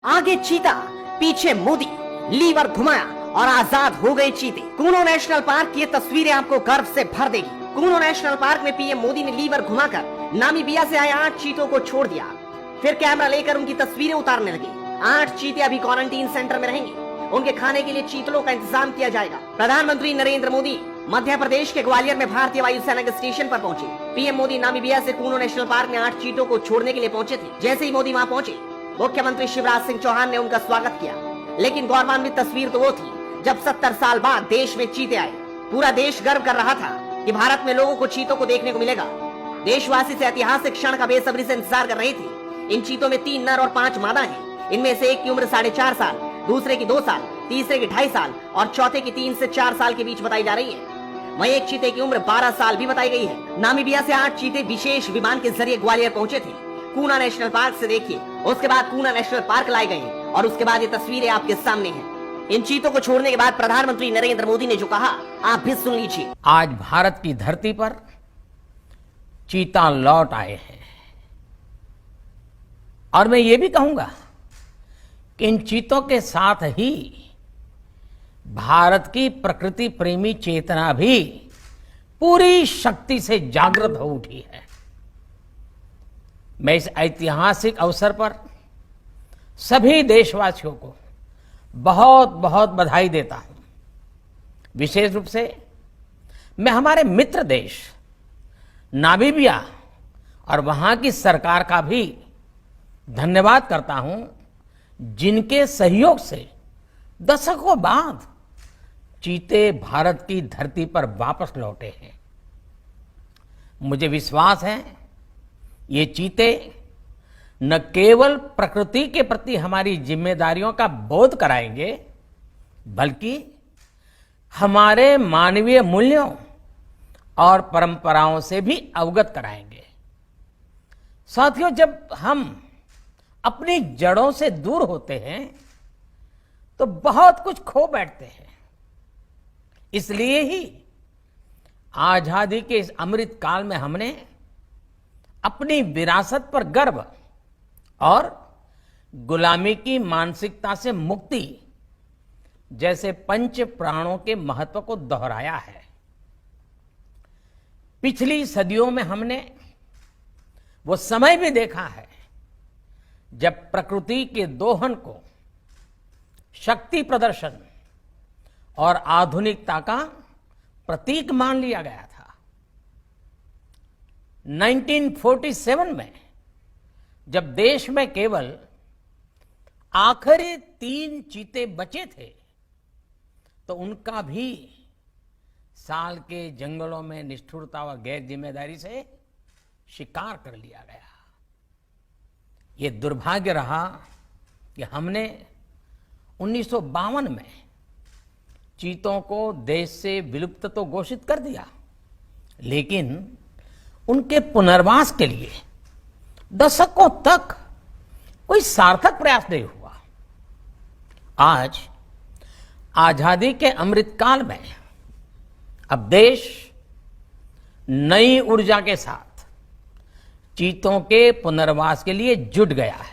आगे चीता, पीछे मोदी, लीवर घुमाया और आजाद हो गए चीते। कूनो नेशनल पार्क की ये तस्वीरें आपको गर्व से भर देगी। कूनो नेशनल पार्क में पीएम मोदी ने लीवर घुमाकर नामीबिया से आए 8 चीतों को छोड़ दिया। फिर कैमरा लेकर उनकी तस्वीरें उतारने लगे। 8 चीते अभी क्वारंटीन सेंटर में रहेंगे। उनके खाने के लिए चीतलों का इंतजाम किया जाएगा। प्रधानमंत्री नरेंद्र मोदी मध्य प्रदेश के ग्वालियर में भारतीय वायुसेना के स्टेशन पर पहुंचे। पीएम मोदी नामीबिया से कूनो नेशनल पार्क में 8 चीतों को छोड़ने के लिए पहुंचे थे। जैसे ही मोदी वहां पहुंचे, मुख्यमंत्री शिवराज सिंह चौहान ने उनका स्वागत किया। लेकिन गौरवान्वित तस्वीर तो वो थी जब 70 साल बाद देश में चीते आए। पूरा देश गर्व कर रहा था कि भारत में लोगों को चीतों को देखने को मिलेगा। देशवासी से ऐतिहासिक क्षण का बेसब्री से इंतजार कर रहे थे। इन चीतों में 3 नर और 5 मादा हैं। इनमें से एक की उम्र 4.5 साल, दूसरे की 2 साल, तीसरे की 2.5 साल और चौथे की 3 से 4 साल के बीच बताई जा रही है। वहीं एक चीते की उम्र 12 साल भी बताई गई है। नामीबिया से 8 चीते विशेष विमान के जरिए ग्वालियर पहुंचे थे। कूना नेशनल पार्क से देखिए, उसके बाद कूना नेशनल पार्क लाए गए और उसके बाद ये तस्वीरें आपके सामने हैं। इन चीतों को छोड़ने के बाद प्रधानमंत्री नरेंद्र मोदी ने जो कहा, आप भी सुन लीजिए। आज भारत की धरती पर चीता लौट आए हैं और मैं ये भी कहूंगा कि इन चीतों के साथ ही भारत की प्रकृति प्रेमी चेतना भी पूरी शक्ति से जागृत हो उठी है। मैं इस ऐतिहासिक अवसर पर सभी देशवासियों को बहुत बहुत बधाई देता हूं। विशेष रूप से मैं हमारे मित्र देश नामीबिया और वहां की सरकार का भी धन्यवाद करता हूं, जिनके सहयोग से दशकों बाद चीते भारत की धरती पर वापस लौटे हैं। मुझे विश्वास है ये चीते न केवल प्रकृति के प्रति हमारी जिम्मेदारियों का बोध कराएंगे, बल्कि हमारे मानवीय मूल्यों और परंपराओं से भी अवगत कराएंगे। साथियों, जब हम अपनी जड़ों से दूर होते हैं तो बहुत कुछ खो बैठते हैं। इसलिए ही आजादी के इस अमृत काल में हमने अपनी विरासत पर गर्व और गुलामी की मानसिकता से मुक्ति जैसे पंच प्राणों के महत्व को दोहराया है। पिछली सदियों में हमने वो समय भी देखा है जब प्रकृति के दोहन को शक्ति प्रदर्शन और आधुनिकता का प्रतीक मान लिया गया था। 1947 में जब देश में केवल आखिरी 3 चीते बचे थे तो उनका भी साल के जंगलों में निष्ठुरता व गैर जिम्मेदारी से शिकार कर लिया गया। ये दुर्भाग्य रहा कि हमने 1952 में चीतों को देश से विलुप्त तो घोषित कर दिया, लेकिन उनके पुनर्वास के लिए दशकों तक कोई सार्थक प्रयास नहीं हुआ। आज आजादी के अमृतकाल में अब देश नई ऊर्जा के साथ चीतों के पुनर्वास के लिए जुट गया है।